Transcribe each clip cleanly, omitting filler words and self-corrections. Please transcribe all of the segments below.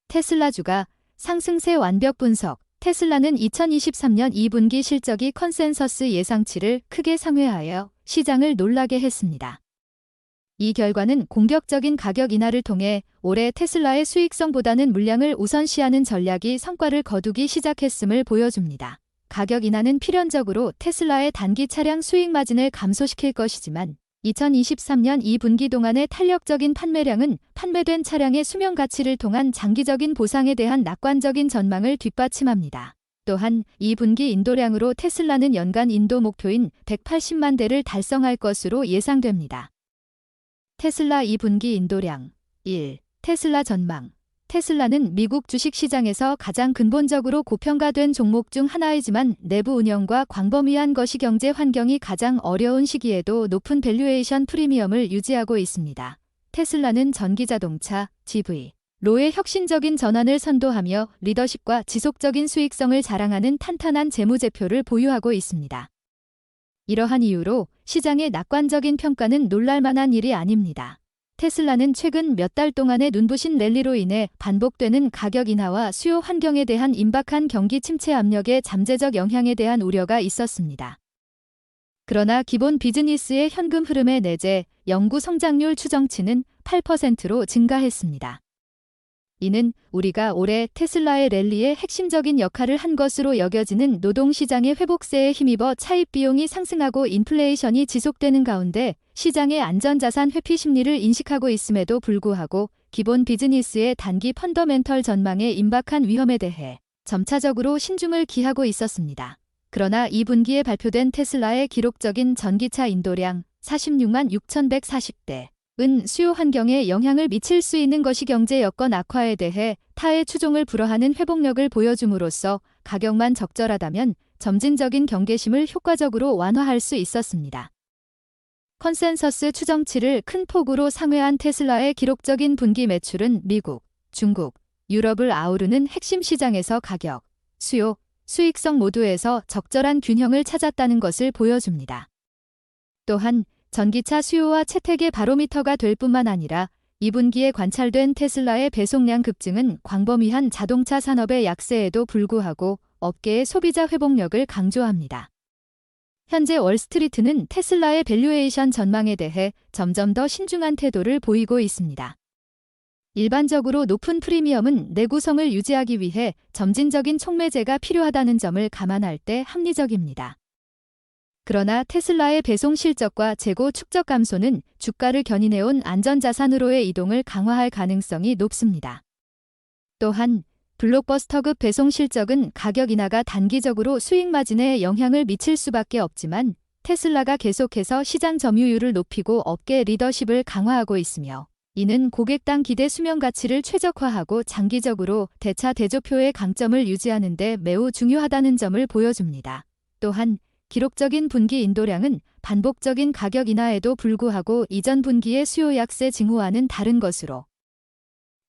테슬라 주가 상승세 완벽 분석. 테슬라는 2023년 2분기 실적이 컨센서스 예상치를 크게 상회하여 시장을 놀라게 했습니다. 이 결과는 공격적인 가격 인하를 통해 올해 테슬라의 수익성보다는 물량을 우선시하는 전략이 성과를 거두기 시작했음을 보여줍니다. 가격 인하는 필연적으로 테슬라의 단기 차량 수익 마진을 감소시킬 것이지만 2023년 2분기 동안의 탄력적인 판매량은 판매된 차량의 수명 가치를 통한 장기적인 보상에 대한 낙관적인 전망을 뒷받침합니다. 또한 2분기 인도량으로 테슬라는 연간 인도 목표인 180만 대를 달성할 것으로 예상됩니다. 테슬라 2분기 인도량 1. 테슬라 전망. 테슬라는 미국 주식시장에서 가장 근본적으로 고평가된 종목 중 하나이지만 내부 운영과 광범위한 거시경제 환경이 가장 어려운 시기에도 높은 밸류에이션 프리미엄을 유지하고 있습니다. 테슬라는 전기자동차, EV로의 혁신적인 전환을 선도하며 리더십과 지속적인 수익성을 자랑하는 탄탄한 재무제표를 보유하고 있습니다. 이러한 이유로 시장의 낙관적인 평가는 놀랄만한 일이 아닙니다. 테슬라는 최근 몇 달 동안의 눈부신 랠리로 인해 반복되는 가격 인하와 수요 환경에 대한 임박한 경기 침체 압력의 잠재적 영향에 대한 우려가 있었습니다. 그러나 기본 비즈니스의 현금 흐름의 내재, 영구 성장률 추정치는 8%로 증가했습니다. 이는 우리가 올해 테슬라의 랠리에 핵심적인 역할을 한 것으로 여겨지는 노동시장의 회복세에 힘입어 차입 비용이 상승하고 인플레이션이 지속되는 가운데 시장의 안전자산 회피 심리를 인식하고 있음에도 불구하고 기본 비즈니스의 단기 펀더멘털 전망에 임박한 위험에 대해 점차적으로 신중을 기하고 있었습니다. 그러나 2분기에 발표된 테슬라의 기록적인 전기차 인도량 46만 6,140대 은 수요 환경에 영향을 미칠 수 있는 거시경제 여건 악화에 대해 타의 추종을 불허하는 회복력을 보여줌으로써 가격만 적절하다면 점진적인 경계심을 효과적으로 완화할 수 있었습니다. 컨센서스 추정치를 큰 폭으로 상회한 테슬라의 기록적인 분기 매출은 미국, 중국, 유럽을 아우르는 핵심 시장에서 가격, 수요, 수익성 모두에서 적절한 균형을 찾았다는 것을 보여줍니다. 또한 전기차 수요와 채택의 바로미터가 될 뿐만 아니라 2분기에 관찰된 테슬라의 배송량 급증은 광범위한 자동차 산업의 약세에도 불구하고 업계의 소비자 회복력을 강조합니다. 현재 월스트리트는 테슬라의 밸류에이션 전망에 대해 점점 더 신중한 태도를 보이고 있습니다. 일반적으로 높은 프리미엄은 내구성을 유지하기 위해 점진적인 촉매제가 필요하다는 점을 감안할 때 합리적입니다. 그러나 테슬라의 배송 실적과 재고 축적 감소는 주가를 견인해온 안전자산으로의 이동을 강화할 가능성이 높습니다. 또한 블록버스터급 배송 실적은 가격 인하가 단기적으로 수익 마진에 영향을 미칠 수밖에 없지만 테슬라가 계속해서 시장 점유율을 높이고 업계 리더십을 강화하고 있으며 이는 고객당 기대 수명 가치를 최적화하고 장기적으로 대차 대조표의 강점을 유지하는 데 매우 중요하다는 점을 보여줍니다. 또한 기록적인 분기 인도량은 반복적인 가격 인하에도 불구하고 이전 분기의 수요 약세 징후와는 다른 것으로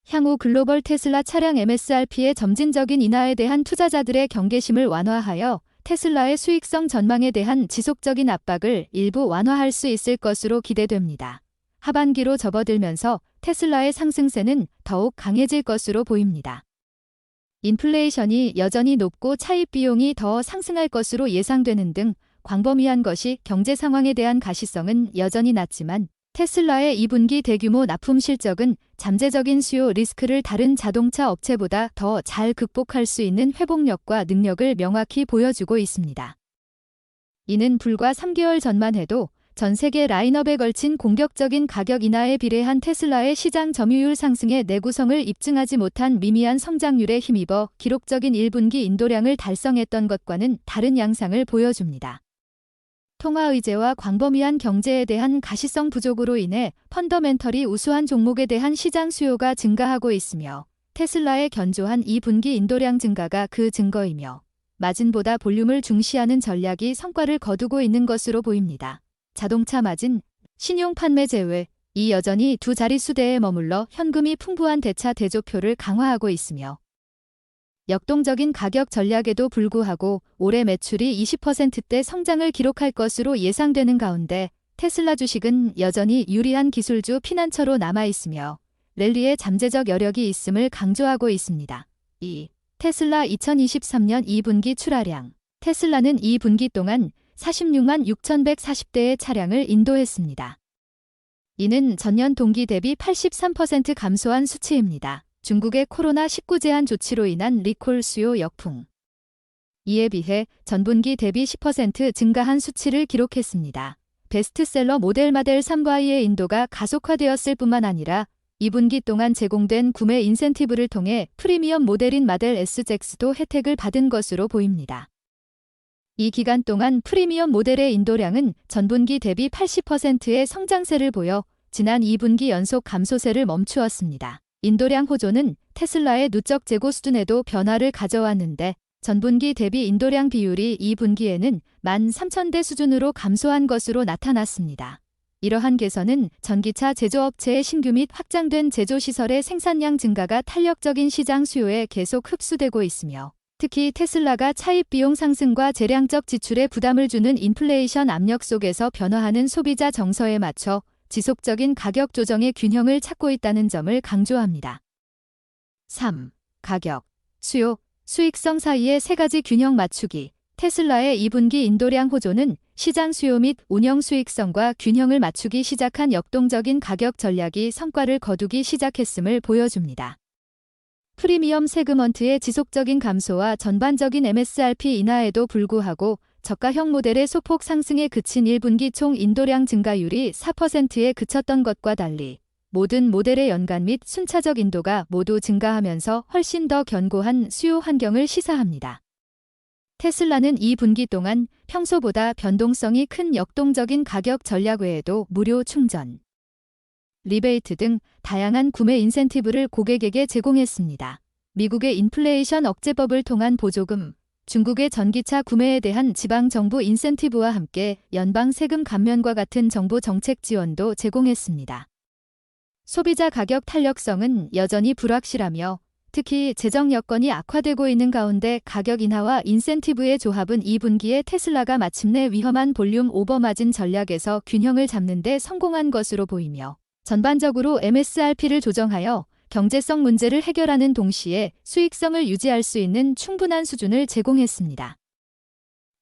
향후 글로벌 테슬라 차량 MSRP의 점진적인 인하에 대한 투자자들의 경계심을 완화하여 테슬라의 수익성 전망에 대한 지속적인 압박을 일부 완화할 수 있을 것으로 기대됩니다. 하반기로 접어들면서 테슬라의 상승세는 더욱 강해질 것으로 보입니다. 인플레이션이 여전히 높고 차입 비용이 더 상승할 것으로 예상되는 등 광범위한 것이 경제 상황에 대한 가시성은 여전히 낮지만 테슬라의 2분기 대규모 납품 실적은 잠재적인 수요 리스크를 다른 자동차 업체보다 더 잘 극복할 수 있는 회복력과 능력을 명확히 보여주고 있습니다. 이는 불과 3개월 전만 해도 전 세계 라인업에 걸친 공격적인 가격 인하에 비례한 테슬라의 시장 점유율 상승의 내구성을 입증하지 못한 미미한 성장률에 힘입어 기록적인 1분기 인도량을 달성했던 것과는 다른 양상을 보여줍니다. 통화 의제와 광범위한 경제에 대한 가시성 부족으로 인해 펀더멘털이 우수한 종목에 대한 시장 수요가 증가하고 있으며 테슬라의 견조한 2분기 인도량 증가가 그 증거이며 마진보다 볼륨을 중시하는 전략이 성과를 거두고 있는 것으로 보입니다. 자동차 마진, 신용 판매 제외, 이 여전히 두 자릿수대에 머물러 현금이 풍부한 대차 대조표를 강화하고 있으며 역동적인 가격 전략에도 불구하고 올해 매출이 20%대 성장을 기록할 것으로 예상되는 가운데 테슬라 주식은 여전히 유리한 기술주 피난처로 남아있으며 랠리에 잠재적 여력이 있음을 강조하고 있습니다. 2. 테슬라 2023년 2분기 출하량. 테슬라는 2분기 동안 46만 6,140대의 차량을 인도했습니다. 이는 전년 동기 대비 83% 감소한 수치입니다. 중국의 코로나19 제한 조치로 인한 리콜 수요 역풍. 이에 비해 전분기 대비 10% 증가한 수치를 기록했습니다. 베스트셀러 모델 3과의 인도가 가속화되었을 뿐만 아니라 2분기 동안 제공된 구매 인센티브를 통해 프리미엄 모델인 마델 SX도 혜택을 받은 것으로 보입니다. 이 기간 동안 프리미엄 모델의 인도량은 전분기 대비 80%의 성장세를 보여 지난 2분기 연속 감소세를 멈추었습니다. 인도량 호조는 테슬라의 누적 재고 수준에도 변화를 가져왔는데 전분기 대비 인도량 비율이 2분기에는 13,000대 수준으로 감소한 것으로 나타났습니다. 이러한 개선은 전기차 제조업체의 신규 및 확장된 제조시설의 생산량 증가가 탄력적인 시장 수요에 계속 흡수되고 있으며 특히 테슬라가 차입 비용 상승과 재량적 지출에 부담을 주는 인플레이션 압력 속에서 변화하는 소비자 정서에 맞춰 지속적인 가격 조정의 균형을 찾고 있다는 점을 강조합니다. 3. 가격, 수요, 수익성 사이의 세 가지 균형 맞추기. 테슬라의 2분기 인도량 호조는 시장 수요 및 운영 수익성과 균형을 맞추기 시작한 역동적인 가격 전략이 성과를 거두기 시작했음을 보여줍니다. 프리미엄 세그먼트의 지속적인 감소와 전반적인 MSRP 인하에도 불구하고 저가형 모델의 소폭 상승에 그친 1분기 총 인도량 증가율이 4%에 그쳤던 것과 달리 모든 모델의 연간 및 순차적 인도가 모두 증가하면서 훨씬 더 견고한 수요 환경을 시사합니다. 테슬라는 2분기 동안 평소보다 변동성이 큰 역동적인 가격 전략 외에도 무료 충전, 리베이트 등 다양한 구매 인센티브를 고객에게 제공했습니다. 미국의 인플레이션 억제법을 통한 보조금, 중국의 전기차 구매에 대한 지방정부 인센티브와 함께 연방 세금 감면과 같은 정부 정책 지원도 제공했습니다. 소비자 가격 탄력성은 여전히 불확실하며 특히 재정 여건이 악화되고 있는 가운데 가격 인하와 인센티브의 조합은 2분기에 테슬라가 마침내 위험한 볼륨 오버마진 전략에서 균형을 잡는 데 성공한 것으로 보이며 전반적으로 MSRP를 조정하여 경제성 문제를 해결하는 동시에 수익성을 유지할 수 있는 충분한 수준을 제공했습니다.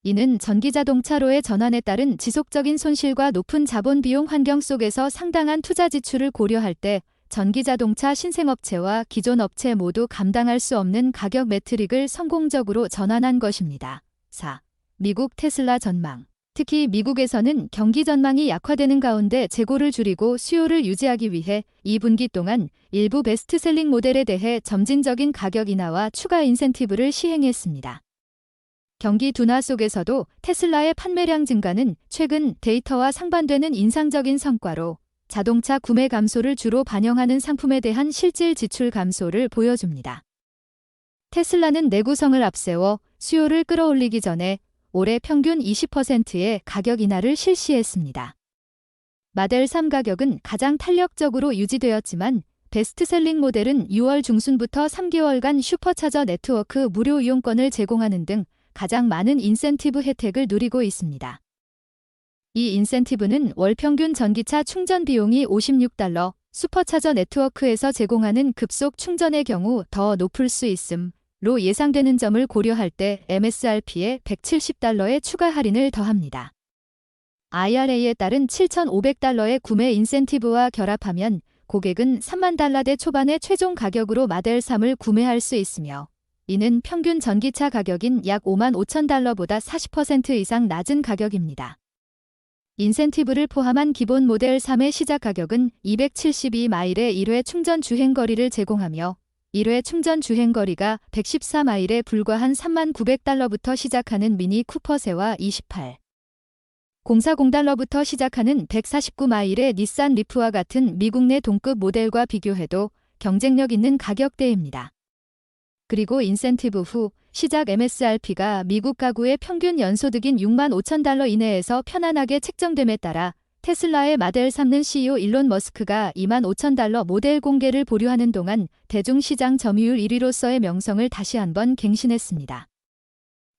이는 전기자동차로의 전환에 따른 지속적인 손실과 높은 자본 비용 환경 속에서 상당한 투자 지출을 고려할 때 전기자동차 신생업체와 기존 업체 모두 감당할 수 없는 가격 매트릭을 성공적으로 전환한 것입니다. 4. 미국 테슬라 전망. 특히 미국에서는 경기 전망이 약화되는 가운데 재고를 줄이고 수요를 유지하기 위해 2분기 동안 일부 베스트셀링 모델에 대해 점진적인 가격 인하와 추가 인센티브를 시행했습니다. 경기 둔화 속에서도 테슬라의 판매량 증가는 최근 데이터와 상반되는 인상적인 성과로 자동차 구매 감소를 주로 반영하는 상품에 대한 실질 지출 감소를 보여줍니다. 테슬라는 내구성을 앞세워 수요를 끌어올리기 전에 올해 평균 20%의 가격 인하를 실시했습니다. 마델 3 가격은 가장 탄력적으로 유지되었지만 베스트셀링 모델은 6월 중순부터 3개월간 슈퍼차저 네트워크 무료 이용권을 제공하는 등 가장 많은 인센티브 혜택을 누리고 있습니다. 이 인센티브는 월 평균 전기차 충전 비용이 $56, 슈퍼차저 네트워크에서 제공하는 급속 충전의 경우 더 높을 수 있음로 예상되는 점을 고려할 때 MSRP에 $170의 추가 할인을 더합니다. IRA에 따른 $7,500의 구매 인센티브와 결합하면 고객은 $30,000대 초반의 최종 가격으로 마델 3을 구매할 수 있으며 이는 평균 전기차 가격인 약 $55,000보다 40% 이상 낮은 가격입니다. 인센티브를 포함한 기본 모델 3의 시작 가격은 272마일의 1회 충전 주행거리를 제공하며 1회 충전 주행거리가 114마일에 불과한 $39,000부터 시작하는 미니 쿠퍼세와 0.40달러부터 시작하는 149마일의 닛산 리프와 같은 미국 내 동급 모델과 비교해도 경쟁력 있는 가격대입니다. 그리고 인센티브 후 시작 MSRP가 미국 가구의 평균 연소득인 $65,000 이내에서 편안하게 책정됨에 따라 테슬라의 마델 3는 CEO 일론 머스크가 $25,000 모델 공개를 보류하는 동안 대중시장 점유율 1위로서의 명성을 다시 한번 갱신했습니다.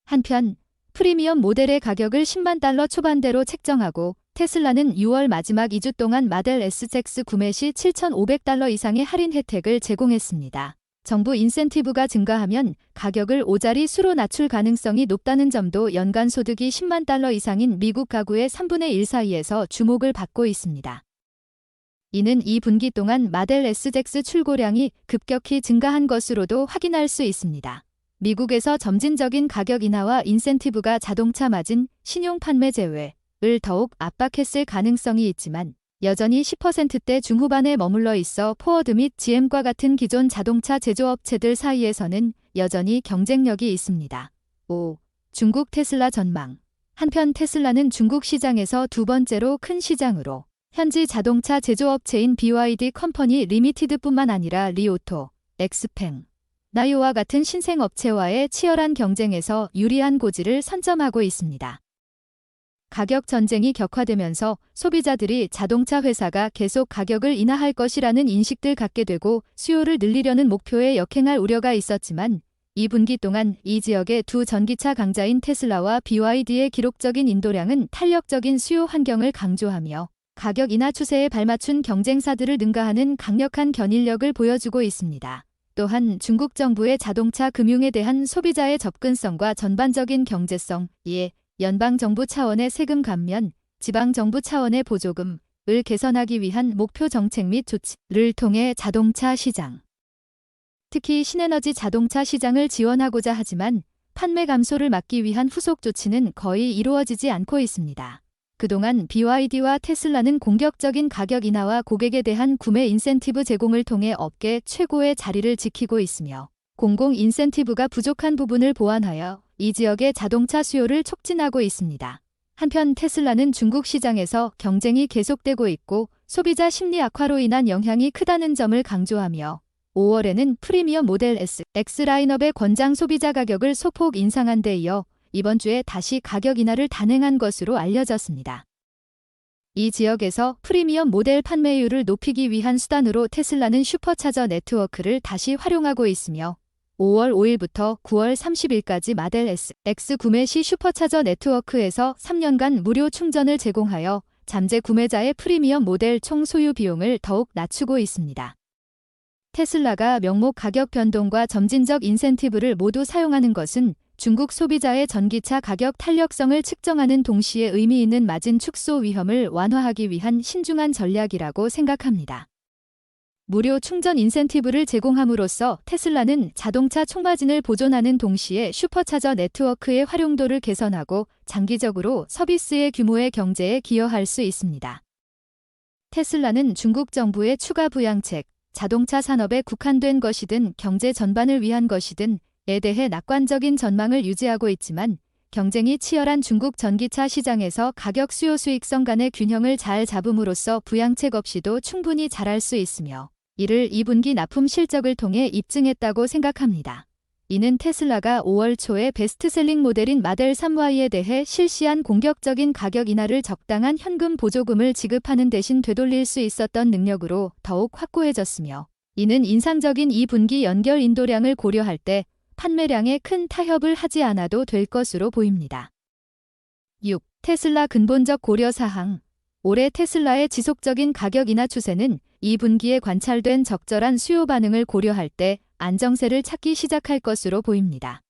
한편 프리미엄 모델의 가격을 $100,000 초반대로 책정하고 테슬라는 6월 마지막 2주 동안 마델 S6 구매 시 $7,500 이상의 할인 혜택을 제공했습니다. 정부 인센티브가 증가하면 가격을 5자리 수로 낮출 가능성이 높다는 점도 연간 소득이 $100,000 이상인 미국 가구의 3분의 1 사이에서 주목을 받고 있습니다. 이는 2분기 동안 마델 S6 출고량이 급격히 증가한 것으로도 확인할 수 있습니다. 미국에서 점진적인 가격 인하와 인센티브가 자동차 마진, 신용 판매 제외를 더욱 압박했을 가능성이 있지만 여전히 10%대 중후반에 머물러 있어 포워드 및 GM과 같은 기존 자동차 제조업체들 사이에서는 여전히 경쟁력이 있습니다. 5. 중국 테슬라 전망. 한편 테슬라는 중국 시장에서 두 번째로 큰 시장으로 현지 자동차 제조업체인 BYD 컴퍼니 리미티드뿐만 아니라 리오토, 엑스팽, 나요와 같은 신생업체와의 치열한 경쟁에서 유리한 고지를 선점하고 있습니다. 가격 전쟁이 격화되면서 소비자들이 자동차 회사가 계속 가격을 인하할 것이라는 인식들 갖게 되고 수요를 늘리려는 목표에 역행할 우려가 있었지만 2분기 동안 이 지역의 두 전기차 강자인 테슬라와 BYD의 기록적인 인도량은 탄력적인 수요 환경을 강조하며 가격 인하 추세에 발맞춘 경쟁사들을 능가하는 강력한 견인력을 보여주고 있습니다. 또한 중국 정부의 자동차 금융에 대한 소비자의 접근성과 전반적인 경제성에 연방정부 차원의 세금 감면, 지방정부 차원의 보조금을 개선하기 위한 목표 정책 및 조치를 통해 자동차 시장, 특히 신에너지 자동차 시장을 지원하고자 하지만 판매 감소를 막기 위한 후속 조치는 거의 이루어지지 않고 있습니다. 그동안 BYD와 테슬라는 공격적인 가격 인하와 고객에 대한 구매 인센티브 제공을 통해 업계 최고의 자리를 지키고 있으며 공공 인센티브가 부족한 부분을 보완하여 이 지역의 자동차 수요를 촉진하고 있습니다. 한편 테슬라는 중국 시장에서 경쟁이 계속되고 있고 소비자 심리 악화로 인한 영향이 크다는 점을 강조하며 5월에는 프리미엄 모델 S, X 라인업의 권장 소비자 가격을 소폭 인상한 데 이어 이번 주에 다시 가격 인하를 단행한 것으로 알려졌습니다. 이 지역에서 프리미엄 모델 판매율을 높이기 위한 수단으로 테슬라는 슈퍼차저 네트워크를 다시 활용하고 있으며 5월 5일부터 9월 30일까지 마델 S, X 구매 시 슈퍼차저 네트워크에서 3년간 무료 충전을 제공하여 잠재 구매자의 프리미엄 모델 총 소유 비용을 더욱 낮추고 있습니다. 테슬라가 명목 가격 변동과 점진적 인센티브를 모두 사용하는 것은 중국 소비자의 전기차 가격 탄력성을 측정하는 동시에 의미 있는 마진 축소 위험을 완화하기 위한 신중한 전략이라고 생각합니다. 무료 충전 인센티브를 제공함으로써 테슬라는 자동차 총마진을 보존하는 동시에 슈퍼차저 네트워크의 활용도를 개선하고 장기적으로 서비스의 규모의 경제에 기여할 수 있습니다. 테슬라는 중국 정부의 추가 부양책, 자동차 산업에 국한된 것이든 경제 전반을 위한 것이든 에 대해 낙관적인 전망을 유지하고 있지만 경쟁이 치열한 중국 전기차 시장에서 가격 수요 수익성 간의 균형을 잘 잡음으로써 부양책 없이도 충분히 잘할 수 있으며 이를 2분기 납품 실적을 통해 입증했다고 생각합니다. 이는 테슬라가 5월 초에 베스트셀링 모델인 마델 3Y에 대해 실시한 공격적인 가격 인하를 적당한 현금 보조금을 지급하는 대신 되돌릴 수 있었던 능력으로 더욱 확고해졌으며 이는 인상적인 2분기 연결 인도량을 고려할 때 판매량에 큰 타협을 하지 않아도 될 것으로 보입니다. 6. 테슬라 근본적 고려사항. 올해 테슬라의 지속적인 가격 인하 추세는 2분기에 관찰된 적절한 수요 반응을 고려할 때 안정세를 찾기 시작할 것으로 보입니다.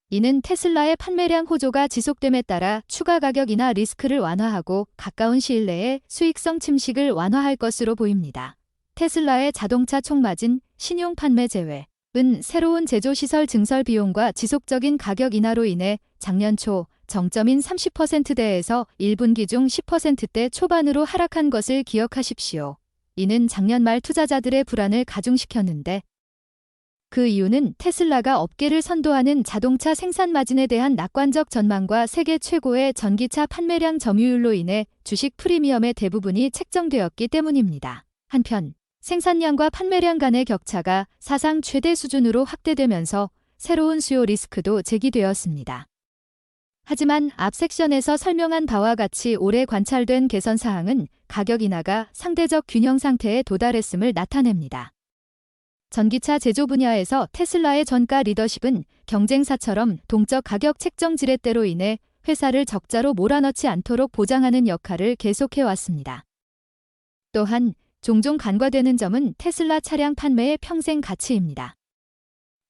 이는 테슬라의 판매량 호조가 지속됨에 따라 추가 가격 인하 리스크를 완화하고 가까운 시일 내에 수익성 침식을 완화할 것으로 보입니다. 테슬라의 자동차 총마진, 신용 판매 제외 은 새로운 제조시설 증설 비용과 지속적인 가격 인하로 인해 작년 초 정점인 30%대에서 1분기 중 10%대 초반으로 하락한 것을 기억하십시오. 이는 작년 말 투자자들의 불안을 가중시켰는데 그 이유는 테슬라가 업계를 선도하는 자동차 생산 마진에 대한 낙관적 전망과 세계 최고의 전기차 판매량 점유율로 인해 주식 프리미엄의 대부분이 책정되었기 때문입니다. 한편 생산량과 판매량 간의 격차가 사상 최대 수준으로 확대되면서 새로운 수요 리스크도 제기되었습니다. 하지만 앞 섹션에서 설명한 바와 같이 올해 관찰된 개선 사항은 가격 인하가 상대적 균형 상태에 도달했음을 나타냅니다. 전기차 제조 분야에서 테슬라의 전가 리더십은 경쟁사처럼 동적 가격 책정 지렛대로 인해 회사를 적자로 몰아넣지 않도록 보장하는 역할을 계속해왔습니다. 또한 종종 간과되는 점은 테슬라 차량 판매의 평생 가치입니다.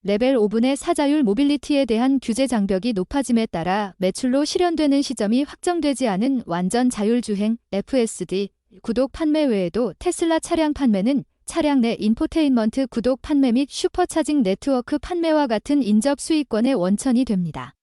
레벨 5분의 사자율 모빌리티에 대한 규제 장벽이 높아짐에 따라 매출로 실현되는 시점이 확정되지 않은 완전 자율주행 FSD 구독 판매 외에도 테슬라 차량 판매는 차량 내 인포테인먼트 구독 판매 및 슈퍼차징 네트워크 판매와 같은 인접 수익권의 원천이 됩니다.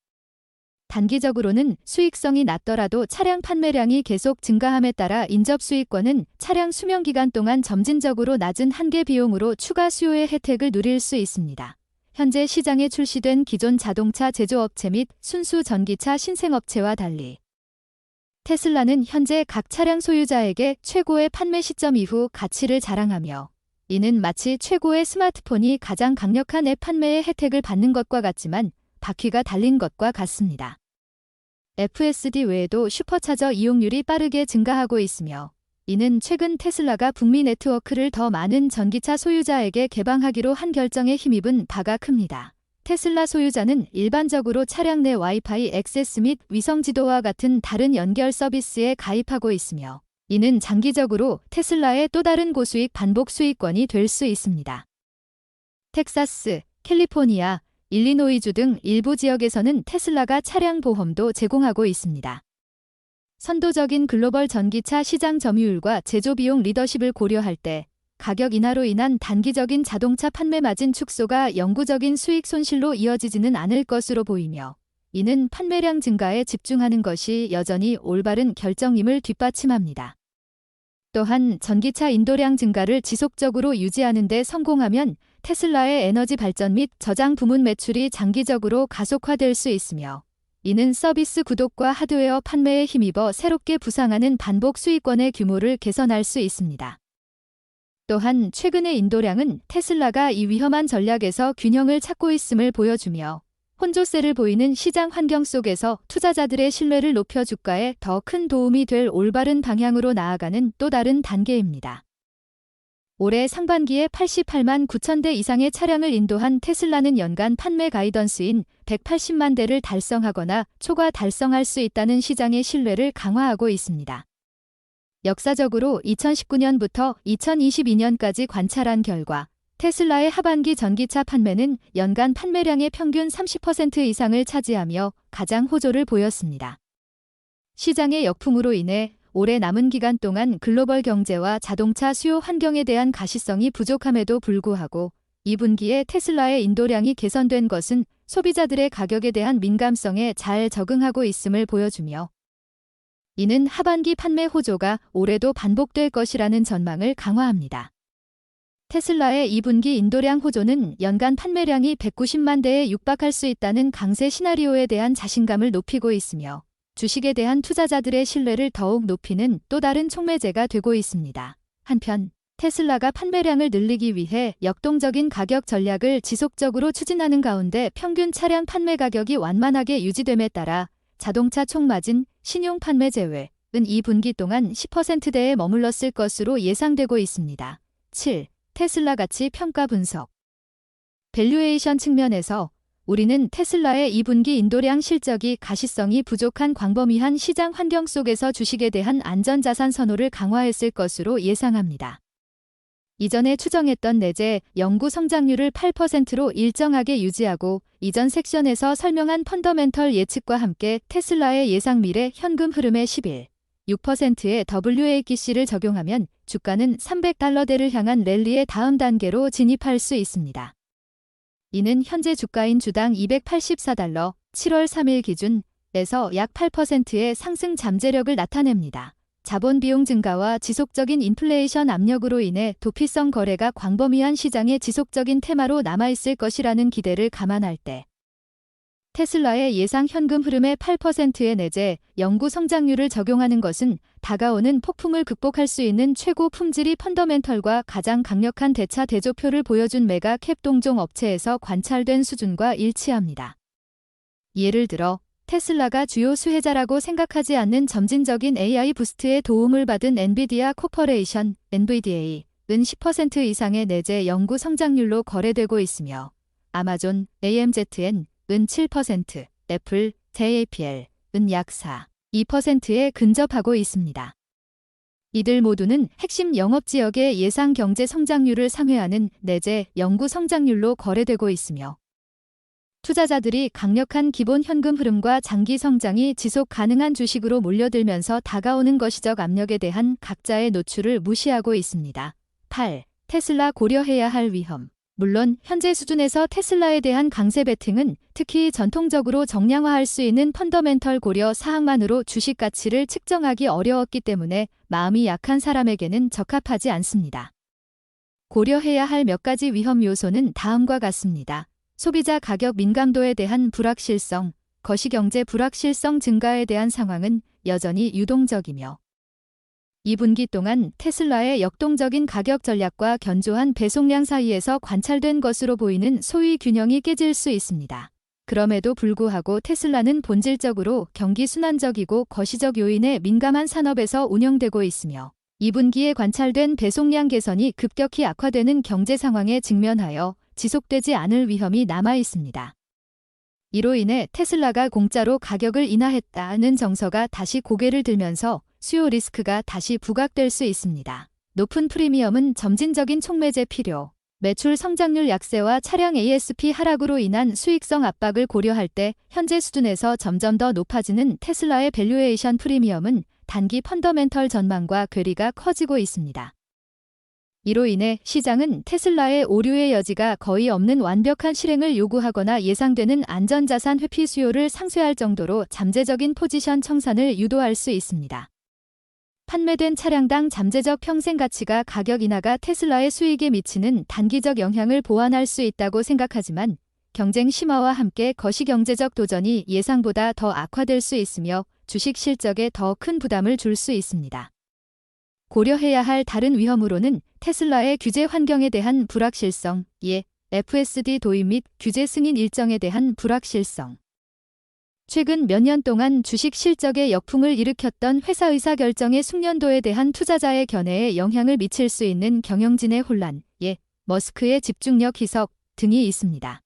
단기적으로는 수익성이 낮더라도 차량 판매량이 계속 증가함에 따라 인접 수익권은 차량 수명 기간 동안 점진적으로 낮은 한계 비용으로 추가 수요의 혜택을 누릴 수 있습니다. 현재 시장에 출시된 기존 자동차 제조업체 및 순수 전기차 신생업체와 달리 테슬라는 현재 각 차량 소유자에게 최고의 판매 시점 이후 가치를 자랑하며 이는 마치 최고의 스마트폰이 가장 강력한 앱 판매의 혜택을 받는 것과 같지만 바퀴가 달린 것과 같습니다. FSD 외에도 슈퍼차저 이용률이 빠르게 증가하고 있으며 이는 최근 테슬라가 북미 네트워크를 더 많은 전기차 소유자에게 개방하기로 한 결정에 힘입은 바가 큽니다. 테슬라 소유자는 일반적으로 차량 내 와이파이 액세스 및 위성지도와 같은 다른 연결 서비스에 가입하고 있으며 이는 장기적으로 테슬라의 또 다른 고수익 반복 수익권이 될 수 있습니다. 텍사스, 캘리포니아, 일리노이주 등 일부 지역에서는 테슬라가 차량 보험도 제공하고 있습니다. 선도적인 글로벌 전기차 시장 점유율과 제조비용 리더십을 고려할 때 가격 인하로 인한 단기적인 자동차 판매 마진 축소가 영구적인 수익 손실로 이어지지는 않을 것으로 보이며 이는 판매량 증가에 집중하는 것이 여전히 올바른 결정임을 뒷받침합니다. 또한 전기차 인도량 증가를 지속적으로 유지하는 데 성공하면 테슬라의 에너지 발전 및 저장 부문 매출이 장기적으로 가속화될 수 있으며 이는 서비스 구독과 하드웨어 판매에 힘입어 새롭게 부상하는 반복 수익권의 규모를 개선할 수 있습니다. 또한 최근의 인도량은 테슬라가 이 위험한 전략에서 균형을 찾고 있음을 보여주며 혼조세를 보이는 시장 환경 속에서 투자자들의 신뢰를 높여 주가에 더 큰 도움이 될 올바른 방향으로 나아가는 또 다른 단계입니다. 올해 상반기에 88만 9천 대 이상의 차량을 인도한 테슬라는 연간 판매 가이던스인 180만 대를 달성하거나 초과 달성할 수 있다는 시장의 신뢰를 강화하고 있습니다. 역사적으로 2019년부터 2022년까지 관찰한 결과 테슬라의 하반기 전기차 판매는 연간 판매량의 평균 30% 이상을 차지하며 가장 호조를 보였습니다. 시장의 역풍으로 인해 올해 남은 기간 동안 글로벌 경제와 자동차 수요 환경에 대한 가시성이 부족함에도 불구하고 2분기에 테슬라의 인도량이 개선된 것은 소비자들의 가격에 대한 민감성에 잘 적응하고 있음을 보여주며 이는 하반기 판매 호조가 올해도 반복될 것이라는 전망을 강화합니다. 테슬라의 2분기 인도량 호조는 연간 판매량이 190만 대에 육박할 수 있다는 강세 시나리오에 대한 자신감을 높이고 있으며 주식에 대한 투자자들의 신뢰를 더욱 높이는 또 다른 촉매제가 되고 있습니다. 한편 테슬라가 판매량을 늘리기 위해 역동적인 가격 전략을 지속적으로 추진하는 가운데 평균 차량 판매 가격이 완만하게 유지됨에 따라 자동차 총마진, 신용 판매 제외은 2분기 동안 10%대에 머물렀을 것으로 예상되고 있습니다. 7. 테슬라 가치 평가 분석. 밸류에이션 측면에서 우리는 테슬라의 2분기 인도량 실적이 가시성이 부족한 광범위한 시장 환경 속에서 주식에 대한 안전자산 선호를 강화했을 것으로 예상합니다. 이전에 추정했던 내재 영구 성장률을 8%로 일정하게 유지하고 이전 섹션에서 설명한 펀더멘털 예측과 함께 테슬라의 예상 미래 현금 흐름의 6%의 WACC를 적용하면 주가는 $300대를 향한 랠리의 다음 단계로 진입할 수 있습니다. 이는 현재 주가인 주당 $284, 7월 3일 기준에서 약 8%의 상승 잠재력을 나타냅니다. 자본 비용 증가와 지속적인 인플레이션 압력으로 인해 도피성 거래가 광범위한 시장의 지속적인 테마로 남아있을 것이라는 기대를 감안할 때 테슬라의 예상 현금 흐름의 8%의 내재 영구 성장률을 적용하는 것은 다가오는 폭풍을 극복할 수 있는 최고 품질이 펀더멘털과 가장 강력한 대차 대조표를 보여준 메가 캡 동종 업체에서 관찰된 수준과 일치합니다. 예를 들어 테슬라가 주요 수혜자라고 생각하지 않는 점진적인 AI 부스트의 도움을 받은 엔비디아 코퍼레이션 (NVDA)은 10% 이상의 내재 영구 성장률로 거래되고 있으며 아마존 (AMZN) 은 7%, 애플 (JAPL) 약 4.2%에 근접하고 있습니다. 이들 모두는 핵심 영업지역의 예상 경제 성장률을 상회하는 내재 영구 성장률로 거래되고 있으며 투자자들이 강력한 기본 현금 흐름과 장기 성장이 지속 가능한 주식으로 몰려들면서 다가오는 거시적 압력에 대한 각자의 노출을 무시하고 있습니다. 8. 테슬라 고려해야 할 위험. 물론 현재 수준에서 테슬라에 대한 강세 베팅은 특히 전통적으로 정량화할 수 있는 펀더멘털 고려 사항만으로 주식 가치를 측정하기 어려웠기 때문에 마음이 약한 사람에게는 적합하지 않습니다. 고려해야 할 몇 가지 위험 요소는 다음과 같습니다. 소비자 가격 민감도에 대한 불확실성, 거시경제 불확실성 증가에 대한 상황은 여전히 유동적이며 2분기 동안 테슬라의 역동적인 가격 전략과 견조한 배송량 사이에서 관찰된 것으로 보이는 소위 균형이 깨질 수 있습니다. 그럼에도 불구하고 테슬라는 본질적으로 경기 순환적이고 거시적 요인에 민감한 산업에서 운영되고 있으며 2분기에 관찰된 배송량 개선이 급격히 악화되는 경제 상황에 직면하여 지속되지 않을 위험이 남아 있습니다. 이로 인해 테슬라가 공짜로 가격을 인하했다는 정서가 다시 고개를 들면서 수요 리스크가 다시 부각될 수 있습니다. 높은 프리미엄은 점진적인 촉매제 필요, 매출 성장률 약세와 차량 ASP 하락으로 인한 수익성 압박을 고려할 때 현재 수준에서 점점 더 높아지는 테슬라의 밸류에이션 프리미엄은 단기 펀더멘털 전망과 괴리가 커지고 있습니다. 이로 인해 시장은 테슬라의 오류의 여지가 거의 없는 완벽한 실행을 요구하거나 예상되는 안전자산 회피 수요를 상쇄할 정도로 잠재적인 포지션 청산을 유도할 수 있습니다. 판매된 차량당 잠재적 평생 가치가 가격 인하가 테슬라의 수익에 미치는 단기적 영향을 보완할 수 있다고 생각하지만 경쟁 심화와 함께 거시경제적 도전이 예상보다 더 악화될 수 있으며 주식 실적에 더 큰 부담을 줄 수 있습니다. 고려해야 할 다른 위험으로는 테슬라의 규제 환경에 대한 불확실성, FSD 도입 및 규제 승인 일정에 대한 불확실성. 최근 몇 년 동안 주식 실적에 역풍을 일으켰던 회사 의사결정의 숙련도에 대한 투자자의 견해에 영향을 미칠 수 있는 경영진의 혼란, 머스크의 집중력 희석 등이 있습니다.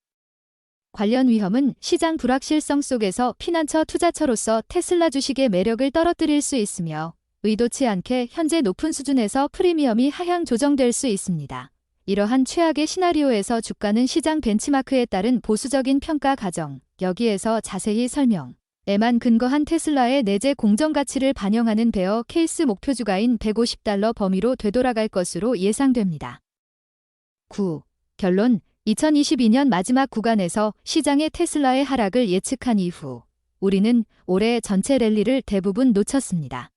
관련 위험은 시장 불확실성 속에서 피난처 투자처로서 테슬라 주식의 매력을 떨어뜨릴 수 있으며 의도치 않게 현재 높은 수준에서 프리미엄이 하향 조정될 수 있습니다. 이러한 최악의 시나리오에서 주가는 시장 벤치마크에 따른 보수적인 평가 과정, 여기에서 자세히 설명에만 근거한 테슬라의 내재 공정가치를 반영하는 베어 케이스 목표주가인 $150 범위로 되돌아갈 것으로 예상됩니다. 9. 결론 2022년 마지막 구간에서 시장의 테슬라의 하락을 예측한 이후 우리는 올해 전체 랠리를 대부분 놓쳤습니다.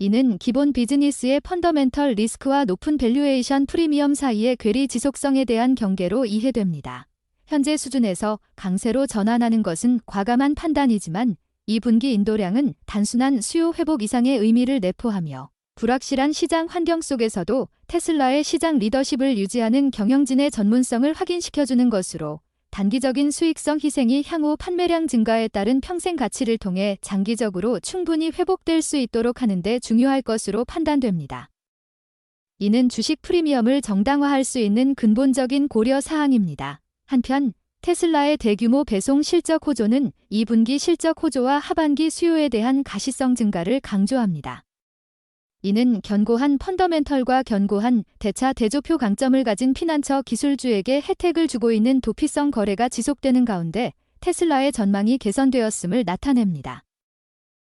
이는 기본 비즈니스의 펀더멘털 리스크와 높은 밸류에이션 프리미엄 사이의 괴리 지속성에 대한 경계로 이해됩니다. 현재 수준에서 강세로 전환하는 것은 과감한 판단이지만 2분기 인도량은 단순한 수요 회복 이상의 의미를 내포하며 불확실한 시장 환경 속에서도 테슬라의 시장 리더십을 유지하는 경영진의 전문성을 확인시켜주는 것으로 단기적인 수익성 희생이 향후 판매량 증가에 따른 평생 가치를 통해 장기적으로 충분히 회복될 수 있도록 하는 데 중요할 것으로 판단됩니다. 이는 주식 프리미엄을 정당화할 수 있는 근본적인 고려 사항입니다. 한편 테슬라의 대규모 배송 실적 호조는 2분기 실적 호조와 하반기 수요에 대한 가시성 증가를 강조합니다. 이는 견고한 펀더멘털과 견고한 대차 대조표 강점을 가진 피난처 기술주에게 혜택을 주고 있는 도피성 거래가 지속되는 가운데 테슬라의 전망이 개선되었음을 나타냅니다.